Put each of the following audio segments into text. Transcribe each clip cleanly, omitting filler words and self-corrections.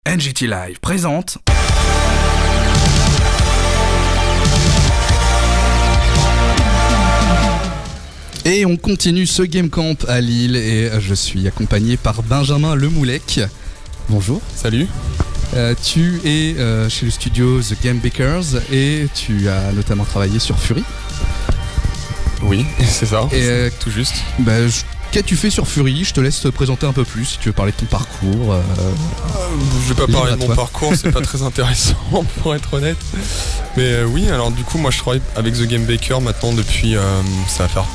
NJT Live présente. Et on continue ce Game Camp à Lille et je suis accompagné par Benjamin Lemoulec. Bonjour. Salut. Tu es chez le studio The Game Bakers et tu as notamment travaillé sur Fury. Oui, c'est ça, et tout juste. Qu'as-tu fait sur Fury ? Je te laisse te présenter un peu plus si tu veux parler de ton parcours. Je vais pas parler de mon parcours, c'est pas très intéressant pour être honnête. Mais oui, alors du coup moi je travaille avec The Game Baker maintenant depuis ça va faire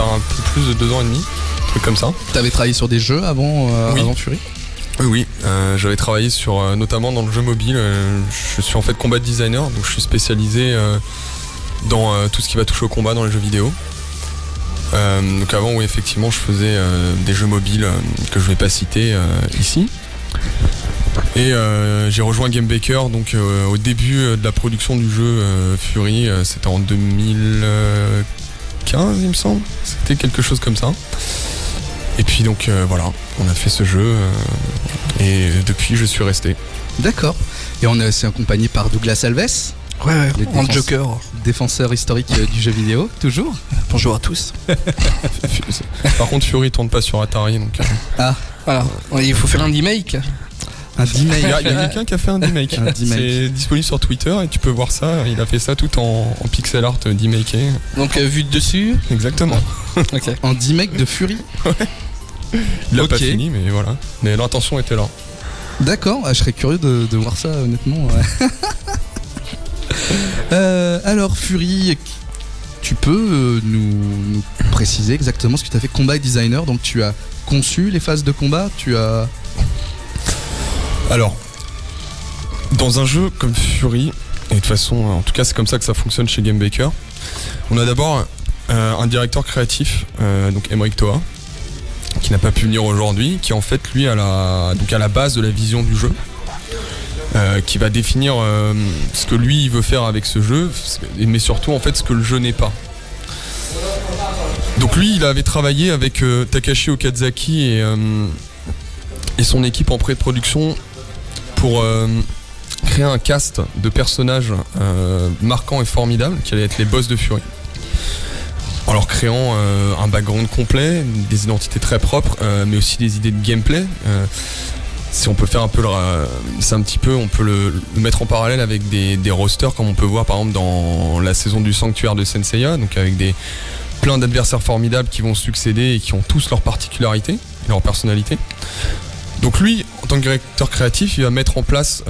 un peu plus de 2 ans et demi, un truc comme ça. T'avais travaillé sur des jeux avant, oui. Avant Fury ? Oui, j'avais travaillé sur notamment dans le jeu mobile. Je suis en fait combat designer, donc je suis spécialisé dans tout ce qui va toucher au combat dans les jeux vidéo. Donc avant, oui, effectivement, je faisais des jeux mobiles que je vais pas citer ici. Et j'ai rejoint Game Baker donc au début de la production du jeu Fury, c'était en 2015 il me semble, c'était quelque chose comme ça. Et puis donc voilà, on a fait ce jeu et depuis je suis resté. D'accord. Et on est aussi accompagné par Douglas Alves. Ouais, en Joker. Défenseur historique du jeu vidéo, toujours. Bonjour à tous. Par contre Fury tourne pas sur Atari donc... Ah, voilà, il faut faire un remake. Un remake. Il y a quelqu'un qui a fait un remake. C'est disponible sur Twitter et tu peux voir ça. Il a fait ça tout en pixel art demaké. Donc vu de dessus. Exactement. Ok. En remake de Fury. Ouais. Il l'a pas fini mais voilà. Mais l'intention était là. D'accord, je serais curieux de voir ça honnêtement. Ouais. Alors Fury, tu peux nous préciser exactement ce que tu as fait combat designer. Donc tu as conçu les phases de combat, Alors, dans un jeu comme Fury, et de toute façon, en tout cas c'est comme ça que ça fonctionne chez Game Baker, on a d'abord un directeur créatif, donc Emeric Toa, qui n'a pas pu venir aujourd'hui, qui en fait lui à la base de la vision du jeu, qui va définir ce que lui il veut faire avec ce jeu, mais surtout en fait ce que le jeu n'est pas. Donc lui il avait travaillé avec Takashi Okazaki et son équipe en pré-production pour créer un cast de personnages marquants et formidables qui allaient être les boss de Fury. En leur créant un background complet, des identités très propres, mais aussi des idées de gameplay. Si on peut faire un peu on peut le mettre en parallèle avec des rosters comme on peut voir par exemple dans la saison du Sanctuaire de Senseiya, donc avec plein d'adversaires formidables qui vont succéder et qui ont tous leurs particularités et leur personnalité. Donc lui, en tant que directeur créatif, il va mettre en place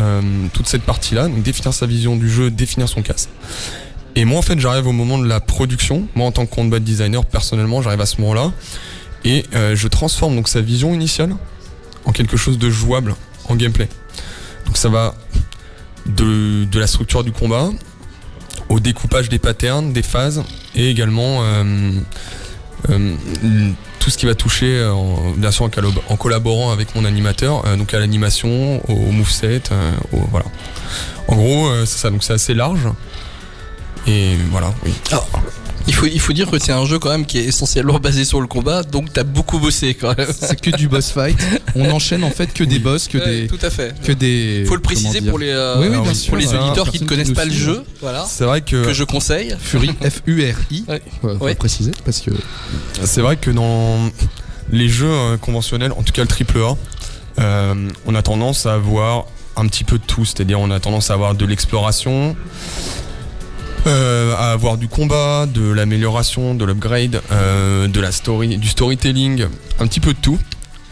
toute cette partie-là, donc définir sa vision du jeu, définir son cast. Et moi en fait j'arrive au moment de la production, moi en tant que combat designer personnellement j'arrive à ce moment-là et je transforme donc sa vision initiale en quelque chose de jouable en gameplay. Donc ça va de la structure du combat au découpage des patterns, des phases et également tout ce qui va toucher bien sûr en collaborant avec mon animateur, donc à l'animation, au moveset, voilà. En gros c'est ça, donc c'est assez large et voilà, oui. Alors, il faut dire que c'est un jeu quand même qui est essentiellement basé sur le combat, donc t'as beaucoup bossé quand même. C'est que du boss fight. On enchaîne en fait que des boss, tout à fait. Que des. Faut le préciser pour les pour les auditeurs qui ne connaissent pas le jeu. Voilà. C'est vrai que je conseille. Fury, F-U-R-I. Faut le préciser parce que. C'est vrai que dans les jeux conventionnels, en tout cas le AAA, on a tendance à avoir un petit peu de tout, c'est-à-dire on a tendance à avoir de l'exploration. À avoir du combat, de l'amélioration, de l'upgrade, du storytelling, un petit peu de tout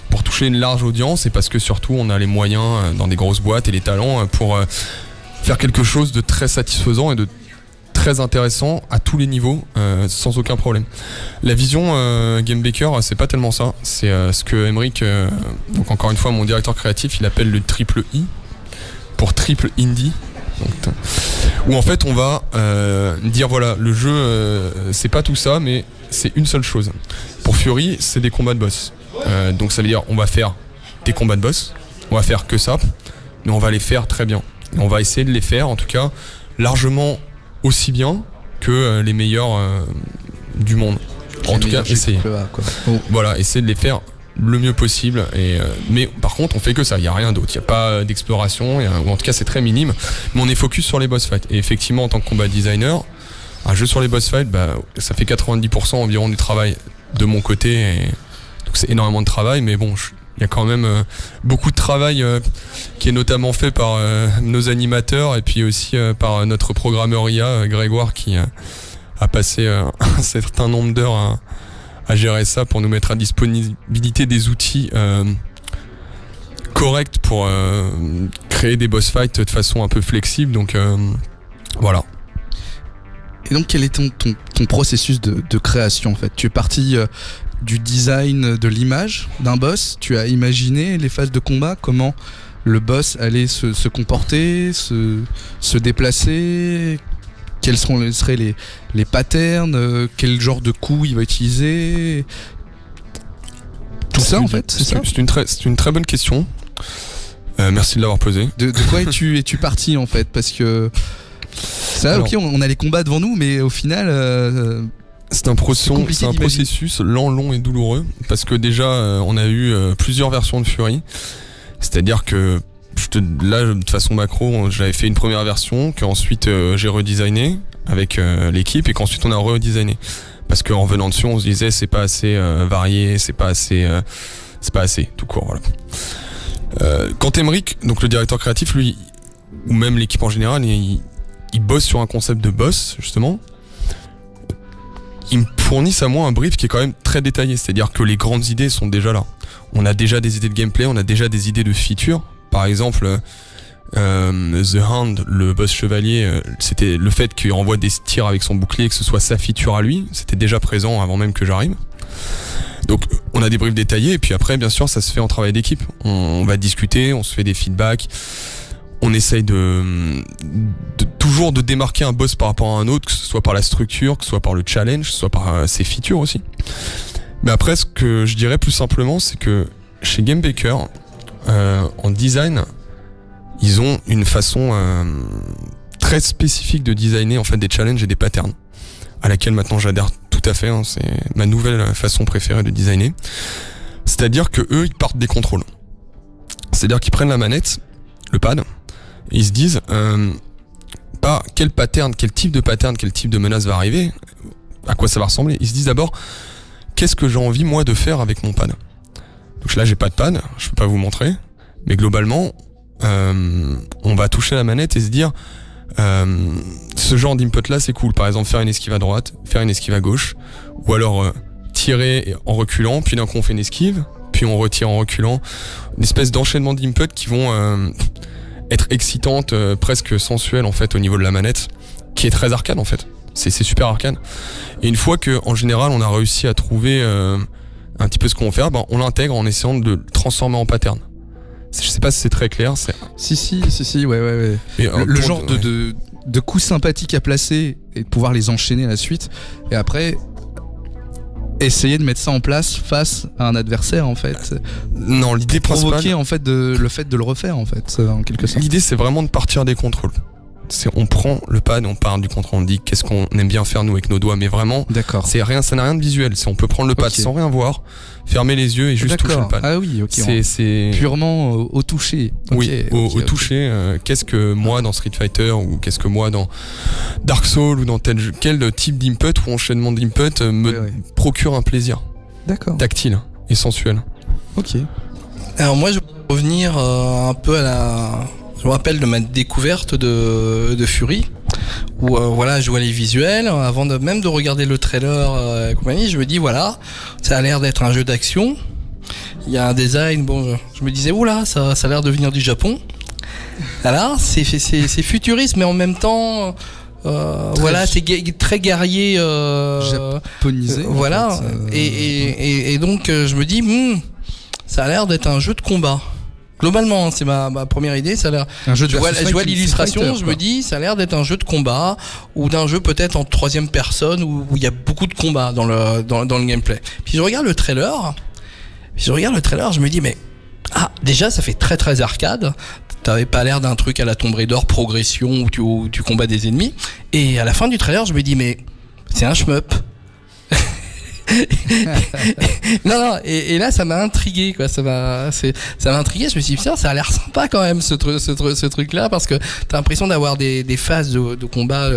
pour toucher une large audience et parce que surtout on a les moyens dans des grosses boîtes et les talents pour faire quelque chose de très satisfaisant et de très intéressant à tous les niveaux sans aucun problème. La vision Game Baker c'est pas tellement ça, c'est ce que Emeric, donc encore une fois mon directeur créatif, il appelle le triple I pour triple indie. Donc, où en fait on va dire voilà le jeu c'est pas tout ça mais c'est une seule chose. Pour Fury c'est des combats de boss, donc ça veut dire on va faire des combats de boss, on va faire que ça mais on va les faire très bien et on va essayer de les faire en tout cas largement aussi bien que les meilleurs du monde, en tout cas essayer. Voilà, essayer de les faire le mieux possible. Mais par contre, on fait que ça. Il y a rien d'autre. Il y a pas d'exploration. Ou en tout cas, c'est très minime. Mais on est focus sur les boss fights. Et effectivement, en tant que combat designer, un jeu sur les boss fights, ça fait 90% environ du travail de mon côté. Donc c'est énormément de travail. Mais bon, il y a quand même beaucoup de travail qui est notamment fait par nos animateurs et puis aussi par notre programmeur IA, Grégoire, qui a passé un certain nombre d'heures à gérer ça pour nous mettre à disponibilité des outils corrects pour créer des boss fights de façon un peu flexible. Donc voilà. Et donc quel est ton processus de création en fait? Tu es parti du design de l'image d'un boss, tu as imaginé les phases de combat, comment le boss allait se comporter, se déplacer, quels seraient les patterns, quel genre de coups il va utiliser, tout ça en fait, c'est ça? C'est une très bonne question. Merci de l'avoir posée. De quoi es-tu parti en fait? Parce que ça, alors, ok, on a les combats devant nous, mais au final, c'est un processus lent, long et douloureux. Parce que déjà, on a eu plusieurs versions de Fury. C'est-à-dire que là, de façon macro, j'avais fait une première version qu'ensuite j'ai redesigné avec l'équipe et qu'ensuite on a redesigné. Parce qu'en venant dessus, on se disait c'est pas assez varié, c'est pas assez, tout court. Voilà. Quand Emric, donc le directeur créatif, lui, ou même l'équipe en général, il bosse sur un concept de boss justement. Ils me fournissent à moi un brief qui est quand même très détaillé, c'est-à-dire que les grandes idées sont déjà là. On a déjà des idées de gameplay, on a déjà des idées de features. Par exemple, The Hound, le boss chevalier, c'était le fait qu'il renvoie des tirs avec son bouclier, que ce soit sa feature à lui, c'était déjà présent avant même que j'arrive. Donc on a des briefs détaillés et puis après bien sûr ça se fait en travail d'équipe. On va discuter, on se fait des feedbacks. On essaye toujours de démarquer un boss par rapport à un autre, que ce soit par la structure, que ce soit par le challenge, que ce soit par ses features aussi. Mais après, ce que je dirais plus simplement, c'est que chez GameBaker, en design, ils ont une façon très spécifique de designer en fait des challenges et des patterns, à laquelle maintenant j'adhère tout à fait. C'est ma nouvelle façon préférée de designer. C'est-à-dire que eux, ils partent des contrôles. C'est-à-dire qu'ils prennent la manette, le pad. Ils se disent pas quel type de menace va arriver, à quoi ça va ressembler. Ils se disent d'abord qu'est-ce que j'ai envie moi de faire avec mon pad. Donc là j'ai pas de pad, je peux pas vous montrer, mais globalement on va toucher la manette et se dire ce genre d'input là c'est cool. Par exemple faire une esquive à droite, faire une esquive à gauche, ou alors tirer en reculant, puis d'un coup on fait une esquive, puis on retire en reculant. Une espèce d'enchaînement d'inputs qui vont être excitante, presque sensuelle en fait au niveau de la manette, qui est très arcade en fait. C'est super arcade. Et une fois que en général on a réussi à trouver un petit peu ce qu'on veut faire, on l'intègre en essayant de le transformer en pattern. Je sais pas si c'est très clair. Si, ouais. Et le genre de coups sympathiques à placer et de pouvoir les enchaîner à la suite. Et après, essayer de mettre ça en place face à un adversaire en fait. Non, l'idée principale, provoquer en fait le fait de le refaire en fait, en quelque sorte. L'idée c'est vraiment de partir des contrôles. On prend le pad, on part du contrôle, on dit qu'est-ce qu'on aime bien faire nous avec nos doigts, mais vraiment, d'accord. Ça n'a rien de visuel. On peut prendre le pad sans rien voir, fermer les yeux et juste toucher le pad. Ah oui, ok. C'est purement au toucher. Oui, au toucher. Qu'est-ce que moi dans Street Fighter ou qu'est-ce que moi dans Dark Souls ou dans quel type d'input ou enchaînement d'input me procure un plaisir. D'accord. Tactile et sensuel. Ok. Alors moi je vais revenir un peu je me rappelle de ma découverte de Fury, où je vois les visuels, avant même de regarder le trailer et compagnie, je me dis voilà, ça a l'air d'être un jeu d'action, il y a un design, je me disais oula, ça a l'air de venir du Japon. Alors c'est futuriste mais en même temps c'est très guerrier, japonisé. Voilà, en fait, et donc je me dis ça a l'air d'être un jeu de combat. Globalement, c'est ma première idée. Ça a l'air. Je vois l'illustration, je me dis, ça a l'air d'être un jeu de combat ou d'un jeu peut-être en troisième personne où il y a beaucoup de combats dans le gameplay. Puis je regarde le trailer, je me dis mais déjà ça fait très très arcade. T'avais pas l'air d'un truc à la Tomb Raider progression où tu combats des ennemis. Et à la fin du trailer, je me dis mais c'est un shmup. Non, et là ça m'a intrigué, quoi. Ça m'a intrigué. Je me suis dit, putain, ça a l'air sympa quand même ce truc là, parce que t'as l'impression d'avoir des phases de combat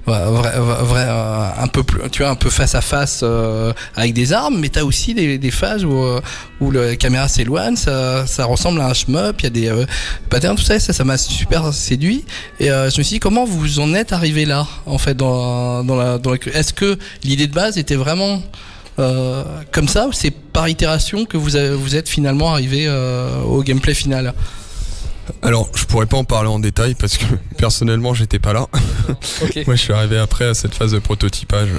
un peu plus, tu vois, un peu face à face avec des armes, mais t'as aussi des phases où la caméra s'éloigne, ça ressemble à un shmup, il y a des patterns, tout ça m'a super séduit. Et je me suis dit, comment vous en êtes arrivé là, en fait, est-ce que l'idée de base était vraiment comme ça, ou c'est par itération que vous êtes finalement arrivé au gameplay final? Alors, je pourrais pas en parler en détail parce que personnellement, j'étais pas là. Okay. Moi, je suis arrivé après à cette phase de prototypage.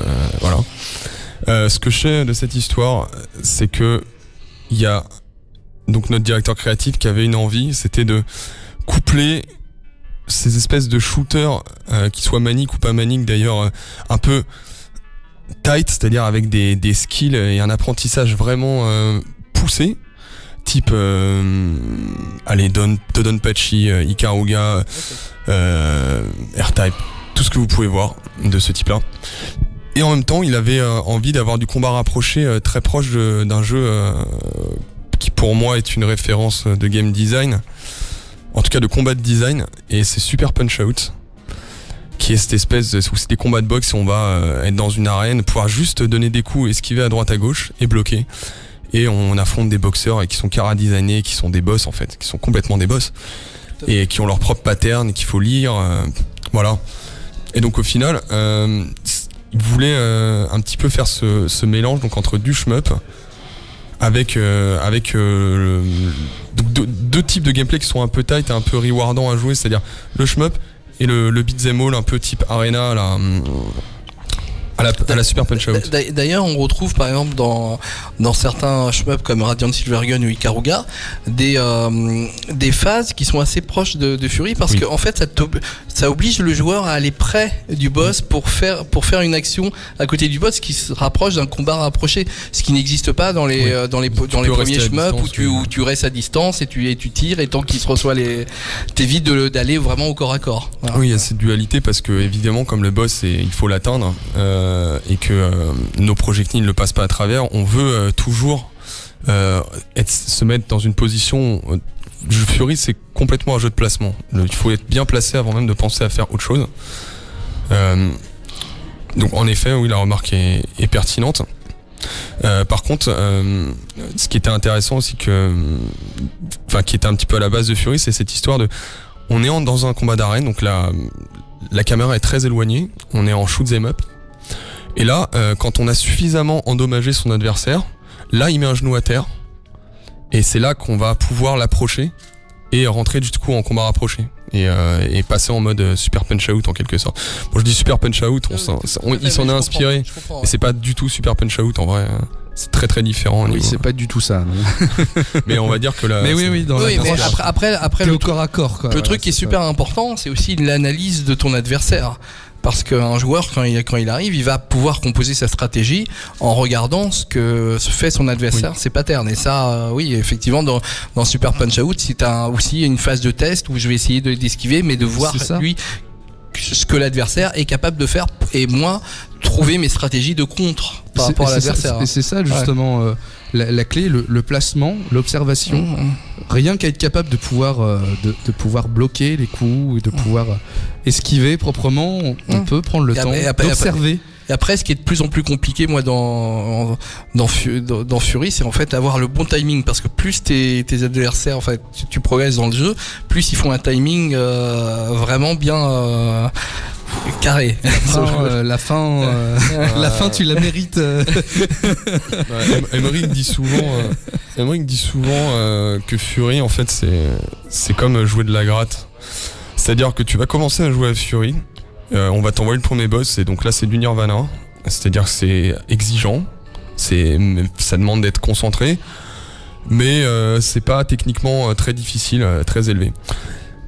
Voilà. Ce que je sais de cette histoire, c'est que il y a donc notre directeur créatif qui avait une envie, c'était de coupler ces espèces de shooters qui soient maniques ou pas maniques d'ailleurs, un peu tight, c'est-à-dire avec des skills et un apprentissage vraiment poussé, type Dodonpachi, Ikaruga, R-Type, tout ce que vous pouvez voir de ce type-là. Et en même temps, il avait envie d'avoir du combat rapproché très proche d'un jeu qui pour moi est une référence de game design, en tout cas de combat de design, et c'est Super Punch-Out, qui est cette espèce où c'est des combats de boxe et on va être dans une arène, pouvoir juste donner des coups, esquiver à droite à gauche et bloquer. Et on affronte des boxeurs et qui sont cara-designés, qui sont des boss en fait, qui sont complètement des boss et qui ont leur propre pattern et qu'il faut lire, voilà. Et donc au final, ils voulaient un petit peu faire ce mélange donc entre du shmup avec deux types de gameplay qui sont un peu tight et un peu rewardant à jouer, c'est-à-dire le shmup et le beat'em all un peu type arena à la Super Punch-Out. D'ailleurs, on retrouve par exemple dans certains shmups comme Radiant Silvergun ou Ikaruga des phases qui sont assez proches de Fury, parce que en fait ça oblige le joueur à aller près du boss pour faire une action à côté du boss qui se rapproche d'un combat rapproché, ce qui n'existe pas dans les premiers shmups où tu restes à distance et tu tires, et tant qu'il se reçoit t'évites d'aller vraiment au corps à corps. Voilà. Oui, il y a cette dualité parce que évidemment comme le boss il faut l'atteindre. Et que nos projectiles ne le passent pas à travers, on veut toujours se mettre dans une position. Fury, c'est complètement un jeu de placement. Il faut être bien placé avant même de penser à faire autre chose. Donc en effet, oui, la remarque est pertinente. Par contre, ce qui était intéressant aussi, qui était un petit peu à la base de Fury, c'est cette histoire de, on est dans un combat d'arène, donc la caméra est très éloignée, on est en shoot 'em up. Et là, quand on a suffisamment endommagé son adversaire, là il met un genou à terre, et c'est là qu'on va pouvoir l'approcher et rentrer du coup en combat rapproché et passer en mode Super Punch-Out en quelque sorte. Bon, je dis Super Punch-Out, il s'en est inspiré, mais c'est pas du tout Super Punch-Out en vrai. C'est très très différent. Oui, c'est pas du tout ça. Non. Mais on va dire que là. Mais oui, dans oui, mais après le corps à corps. Quoi. Le truc qui est super important, c'est aussi l'analyse de ton adversaire. Parce qu'un joueur, quand il arrive, il va pouvoir composer sa stratégie en regardant ce que fait son adversaire, ses patterns. Et ça, oui, effectivement, dans Super Punch-Out, c'est aussi une phase de test où je vais essayer d'esquiver, mais de voir lui ce que l'adversaire est capable de faire, et moi trouver mes stratégies de contre par rapport à l'adversaire. Et c'est ça justement la clé, le placement, l'observation. Rien qu'à être capable de pouvoir bloquer les coups et de pouvoir esquiver proprement, on peut prendre le temps d'observer. Et après, ce qui est de plus en plus compliqué, moi, dans Fury, c'est en fait avoir le bon timing, parce que plus tes adversaires, en fait, tu progresses dans le jeu, plus ils font un timing vraiment bien carré. La fin, tu la mérites. Emmerich dit souvent que Fury, en fait, c'est comme jouer de la gratte. C'est-à-dire que tu vas commencer à jouer à Fury. On va t'envoyer le premier boss, et donc là c'est du Nirvana, c'est-à-dire que c'est exigeant, ça demande d'être concentré, mais c'est pas techniquement très difficile, très élevé.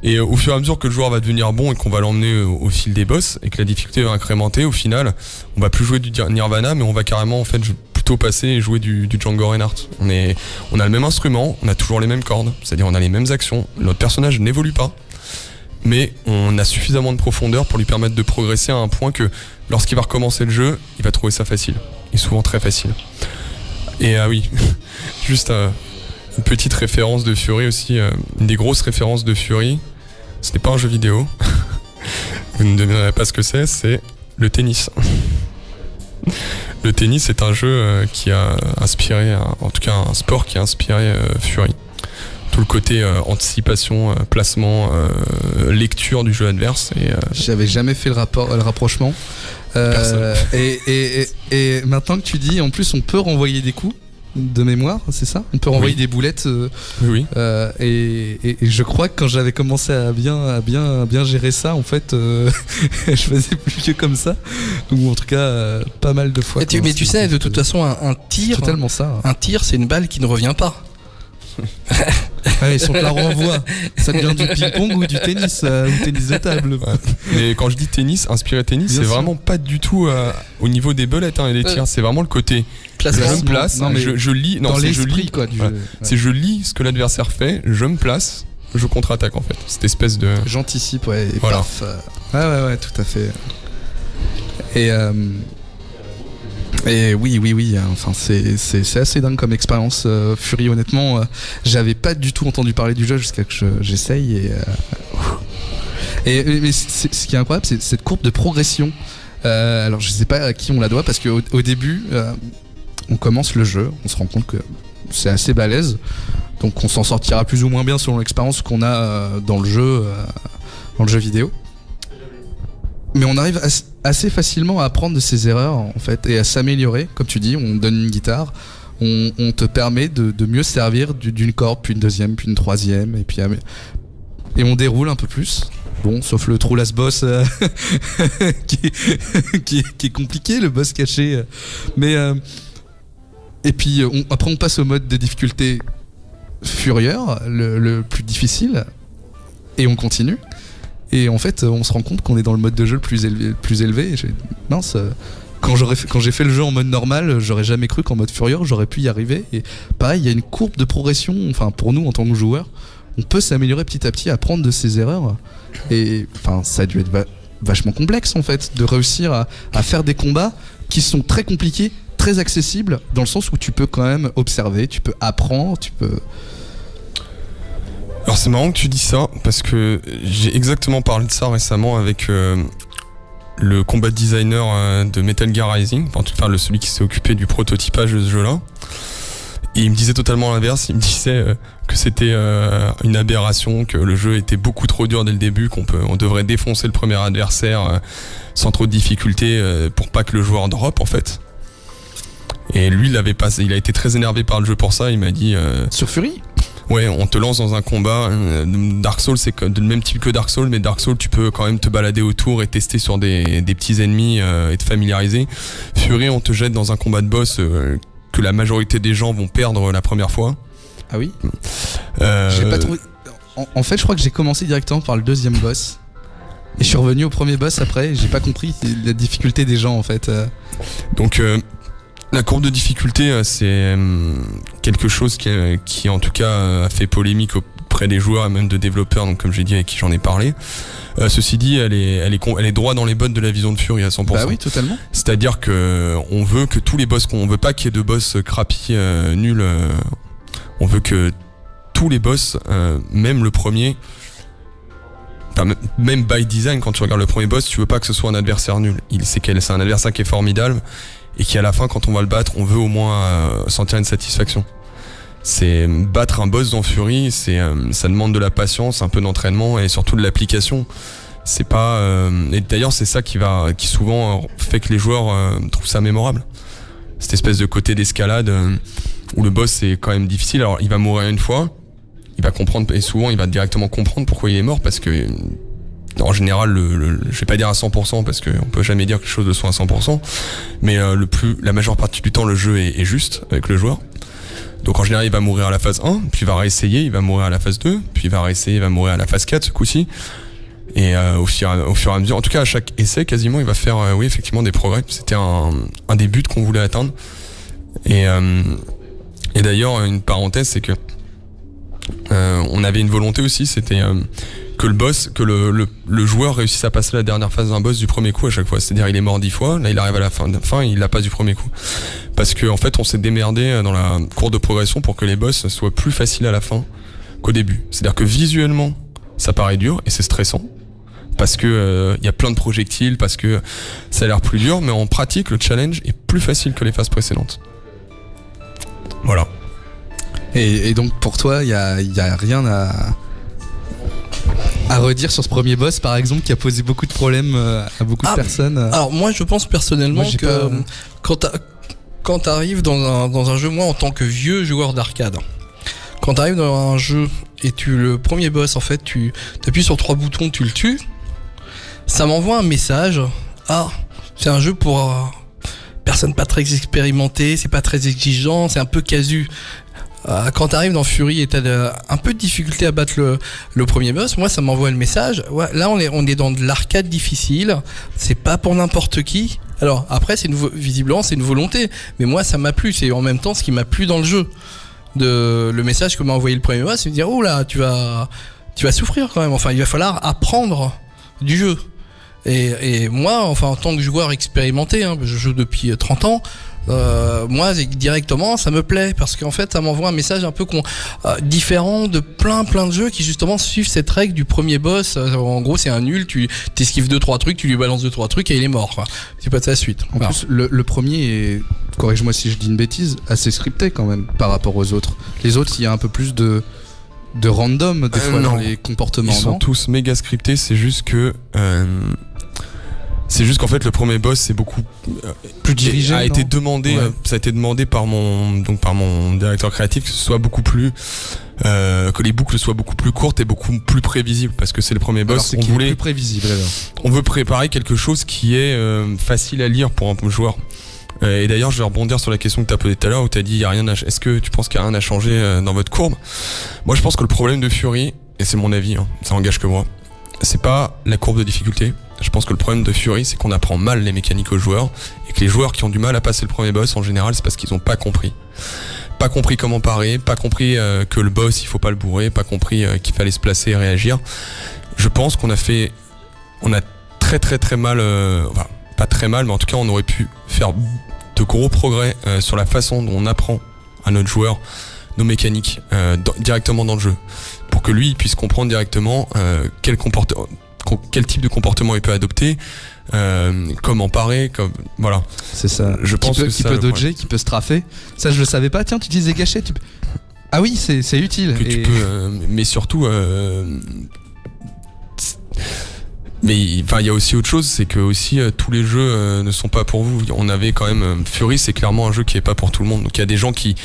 Et au fur et à mesure que le joueur va devenir bon et qu'on va l'emmener au fil des boss et que la difficulté va incrémenter, au final on va plus jouer du Nirvana, mais on va carrément en fait plutôt passer et jouer du Django Reinhardt. On a le même instrument, on a toujours les mêmes cordes, c'est-à-dire on a les mêmes actions, notre personnage n'évolue pas, mais on a suffisamment de profondeur pour lui permettre de progresser à un point que lorsqu'il va recommencer le jeu, il va trouver ça facile. est souvent très facile. Et oui, juste une petite référence de Fury aussi, une des grosses références de Fury, ce n'est pas un jeu vidéo, vous ne devinerez pas ce que c'est le tennis. Le tennis est un jeu qui a inspiré, en tout cas un sport qui a inspiré Fury. Tout le côté anticipation, placement, lecture du jeu adverse. J'avais jamais fait le rapprochement. Et maintenant que tu dis, en plus on peut renvoyer des coups de mémoire, c'est ça ? On peut renvoyer des boulettes. Oui. Et je crois que quand j'avais commencé à bien gérer ça, en fait, je faisais plus que comme ça. Ou en tout cas, pas mal de fois. Mais tu sais, de toute façon, un tir. C'est totalement ça. Un tir, c'est une balle qui ne revient pas. Ouais, si on te la renvoie, ça devient du ping-pong ou du tennis, ou tennis de table. Ouais. Mais quand je dis tennis, inspiré tennis, c'est vraiment pas du tout au niveau des belettes et des tirs, c'est vraiment le côté. Je me place, je lis. Non, dans c'est l'esprit quoi. C'est je lis ce que l'adversaire fait, je me place, je contre-attaque en fait. Cette espèce de. J'anticipe, ouais. Et voilà. paf. Ouais, tout à fait. Et oui, enfin c'est assez dingue comme expérience. Fury, honnêtement, j'avais pas du tout entendu parler du jeu jusqu'à que j'essaye. Mais ce qui est incroyable, c'est cette courbe de progression. Alors je sais pas à qui on la doit, parce qu'au début, on commence le jeu, on se rend compte que c'est assez balèze, donc on s'en sortira plus ou moins bien selon l'expérience qu'on a dans le jeu vidéo. Mais on arrive assez facilement à apprendre de ses erreurs en fait et à s'améliorer. Comme tu dis, on donne une guitare, on te permet de mieux servir d'une corde, puis une deuxième, puis une troisième, et on déroule un peu plus. Bon, sauf le trou last boss qui est compliqué, le boss caché. Mais et puis après on passe au mode de difficulté furieur, le plus difficile, et on continue. Et en fait, on se rend compte qu'on est dans le mode de jeu le plus élevé. Et mince, quand j'ai fait le jeu en mode normal, j'aurais jamais cru qu'en mode furieux, j'aurais pu y arriver. Et pareil, il y a une courbe de progression. Enfin, pour nous, en tant que joueurs, on peut s'améliorer petit à petit, apprendre de ses erreurs. Et enfin, ça a dû être vachement complexe, en fait, de réussir à faire des combats qui sont très compliqués, très accessibles, dans le sens où tu peux quand même observer, tu peux apprendre, tu peux... Alors c'est marrant que tu dis ça, parce que j'ai exactement parlé de ça récemment avec le combat designer de Metal Gear Rising, enfin celui qui s'est occupé du prototypage de ce jeu-là. Et il me disait totalement l'inverse, il me disait que c'était une aberration, que le jeu était beaucoup trop dur dès le début, on devrait défoncer le premier adversaire sans trop de difficultés pour pas que le joueur drop en fait. Et lui, il a été très énervé par le jeu pour ça, il m'a dit... Sur Fury ? Ouais, on te lance dans un combat. Dark Souls, c'est le même type que Dark Souls, mais Dark Souls, tu peux quand même te balader autour et tester sur des petits ennemis et te familiariser. Fury, on te jette dans un combat de boss que la majorité des gens vont perdre la première fois. Ah oui J'ai pas trouvé... En fait, je crois que j'ai commencé directement par le deuxième boss. Et je suis revenu au premier boss après, j'ai pas compris la difficulté des gens en fait. Donc... La courbe de difficulté, c'est quelque chose qui en tout cas a fait polémique auprès des joueurs et même de développeurs, donc comme j'ai dit, avec qui j'en ai parlé. Ceci dit, elle est droit dans les bottes de la vision de Fury à 100%. Bah oui, totalement. C'est-à-dire que on veut que tous les boss, on veut pas qu'il y ait de boss crappy nuls. On veut que tous les boss, même le premier, même by design, quand tu regardes le premier boss, tu veux pas que ce soit un adversaire nul. C'est un adversaire qui est formidable. Et qui à la fin, quand on va le battre, on veut au moins sentir une satisfaction. C'est battre un boss dans Fury, ça demande de la patience, un peu d'entraînement et surtout de l'application. C'est pas et d'ailleurs c'est ça qui souvent fait que les joueurs trouvent ça mémorable. Cette espèce de côté d'escalade où le boss est quand même difficile. Alors il va mourir une fois, il va comprendre et souvent il va directement comprendre pourquoi il est mort parce que en général, je vais pas dire à 100% parce qu'on peut jamais dire quelque chose de soit à 100%, mais la majeure partie du temps, le jeu est juste avec le joueur. Donc en général, il va mourir à la phase 1, puis il va réessayer, il va mourir à la phase 2, puis il va réessayer, il va mourir à la phase 4 ce coup-ci. Et au fur et à mesure, en tout cas à chaque essai, quasiment, il va faire oui effectivement des progrès. C'était un des buts qu'on voulait atteindre. Et d'ailleurs, une parenthèse, c'est que on avait une volonté aussi, c'était que le joueur réussisse à passer la dernière phase d'un boss du premier coup à chaque fois. C'est-à-dire il est mort 10 fois, là il arrive à la fin, il l'a pas du premier coup. Parce que en fait on s'est démerdé dans la courbe de progression pour que les boss soient plus faciles à la fin qu'au début. C'est-à-dire que visuellement ça paraît dur et c'est stressant. Parce que y a plein de projectiles, parce que ça a l'air plus dur, mais en pratique le challenge est plus facile que les phases précédentes. Voilà. Et donc pour toi, il y a rien à redire sur ce premier boss, par exemple, qui a posé beaucoup de problèmes à beaucoup de personnes. Alors moi, je pense personnellement quand t'arrives dans un jeu, moi en tant que vieux joueur d'arcade, quand t'arrives dans un jeu et le premier boss, en fait, tu appuies sur 3 boutons, tu le tues, ça m'envoie un message. Ah, c'est un jeu pour personne pas très expérimentée, c'est pas très exigeant, c'est un peu casu. Quand t'arrives dans Fury et t'as un peu de difficulté à battre le premier boss, moi ça m'envoie le message. Ouais, là on est dans de l'arcade difficile, c'est pas pour n'importe qui. Alors après visiblement c'est une volonté, mais moi ça m'a plu, c'est en même temps ce qui m'a plu dans le jeu. Le message que m'a envoyé le premier boss, c'est de dire oh là tu vas souffrir quand même. Enfin il va falloir apprendre du jeu. Et moi, enfin en tant que joueur expérimenté, je joue depuis 30 ans. Moi directement ça me plaît parce qu'en fait ça m'envoie un message un peu différent de plein de jeux qui justement suivent cette règle du premier boss. En gros c'est un nul, tu t'esquives 2-3 trucs, tu lui balances 2-3 trucs et il est mort quoi. C'est pas de sa suite. En plus le premier est, corrige-moi si je dis une bêtise, assez scripté quand même par rapport aux autres. Les autres il y a un peu plus de random des fois dans les comportements. Ils sont tous méga scriptés, c'est juste qu'en fait le premier boss c'est beaucoup plus dirigé, a été demandé, ça a été demandé par mon directeur créatif que ce soit beaucoup plus que les boucles soient beaucoup plus courtes et beaucoup plus prévisibles parce que c'est le premier boss. Alors, plus prévisible alors. On veut préparer quelque chose qui est facile à lire pour un joueur. Et d'ailleurs je vais rebondir sur la question que tu as posée tout à l'heure où tu as dit est-ce que tu penses qu'il y a rien à changer dans votre courbe? Moi je pense que le problème de Fury, et c'est mon avis, ça engage que moi, c'est pas la courbe de difficulté. Je pense que le problème de Fury, c'est qu'on apprend mal les mécaniques aux joueurs et que les joueurs qui ont du mal à passer le premier boss, en général, c'est parce qu'ils ont pas compris. Pas compris comment parer, pas compris que le boss, il faut pas le bourrer, pas compris qu'il fallait se placer et réagir. Je pense qu'on a très mal, enfin, pas très mal, mais en tout cas, on aurait pu faire de gros progrès sur la façon dont on apprend à notre joueur nos mécaniques directement dans le jeu. Pour que lui, il puisse comprendre directement quel type de comportement il peut adopter, comment parer, voilà. C'est ça. Je pense qu'il peut dodger, qu'il peut strafer. Ça, je le savais pas. Tiens, tu disais gâcher. Ah oui, c'est utile. Que tu peux, mais surtout, mais il y a aussi autre chose, c'est que aussi tous les jeux ne sont pas pour vous. On avait quand même Fury, c'est clairement un jeu qui est pas pour tout le monde. Donc il y a des gens qui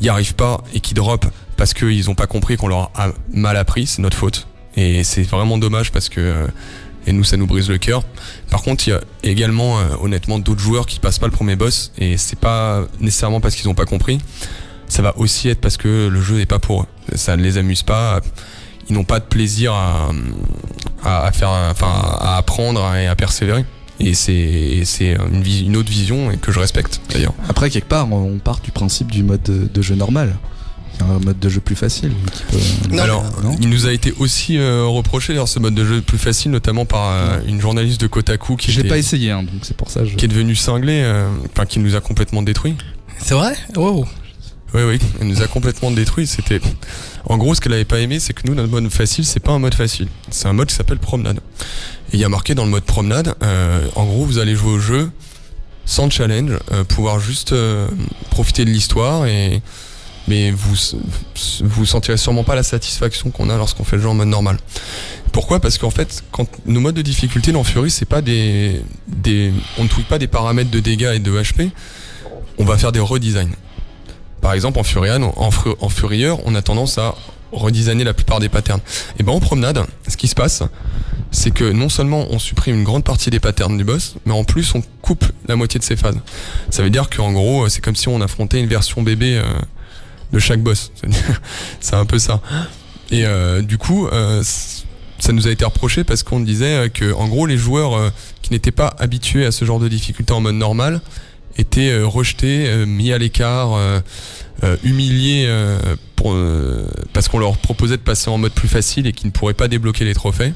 y arrivent pas et qui drop parce qu'ils ont pas compris qu'on leur a mal appris. C'est notre faute. Et c'est vraiment dommage parce que et nous ça nous brise le cœur. Par contre il y a également honnêtement d'autres joueurs qui passent pas le premier boss et c'est pas nécessairement parce qu'ils ont pas compris, ça va aussi être parce que le jeu n'est pas pour eux, ça ne les amuse pas, ils n'ont pas de plaisir à apprendre et à persévérer. Et c'est une autre vision et que je respecte d'ailleurs. Après quelque part on part du principe du mode de jeu normal. Un mode de jeu plus facile. Alors, il nous a été aussi reproché d'ailleurs ce mode de jeu plus facile, notamment par une journaliste de Kotaku qui l'ai pas essayé, donc c'est pour ça. Qui est devenue cinglée, qui nous a complètement détruit. C'est vrai? Wow. Oui, elle nous a complètement détruit. C'était, en gros, ce qu'elle avait pas aimé, c'est que nous, notre mode facile, c'est pas un mode facile, c'est un mode qui s'appelle promenade. Et il y a marqué dans le mode promenade, en gros, vous allez jouer au jeu sans challenge, pouvoir juste profiter de l'histoire mais vous sentirez sûrement pas la satisfaction qu'on a lorsqu'on fait le jeu en mode normal. Pourquoi? Parce qu'en fait, quand nos modes de difficulté dans Fury, c'est pas on ne tweak pas des paramètres de dégâts et de HP, on va faire des redesigns. Par exemple, en Furrier, on a tendance à redesigner la plupart des patterns. Et en promenade, ce qui se passe, c'est que non seulement on supprime une grande partie des patterns du boss, mais en plus on coupe la moitié de ses phases. Ça veut dire qu'en gros, c'est comme si on affrontait une version bébé de chaque boss. C'est un peu ça. Et du coup, ça nous a été reproché parce qu'on disait que en gros les joueurs qui n'étaient pas habitués à ce genre de difficulté en mode normal étaient rejetés, mis à l'écart, humiliés parce qu'on leur proposait de passer en mode plus facile et qu'ils ne pourraient pas débloquer les trophées.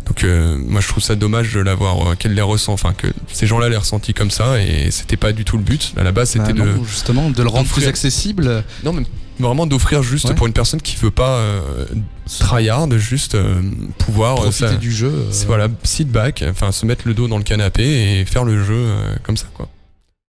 Donc moi je trouve ça dommage de l'avoir qu'elle les ressent, enfin que ces gens-là l'aient ressenti comme ça, et c'était pas du tout le but. À la base c'était justement de le rendre plus accessible. Non, mais vraiment d'offrir juste pour une personne qui veut pas tryhard, juste pouvoir profiter du jeu. Voilà, sit back, enfin se mettre le dos dans le canapé et faire le jeu comme ça quoi.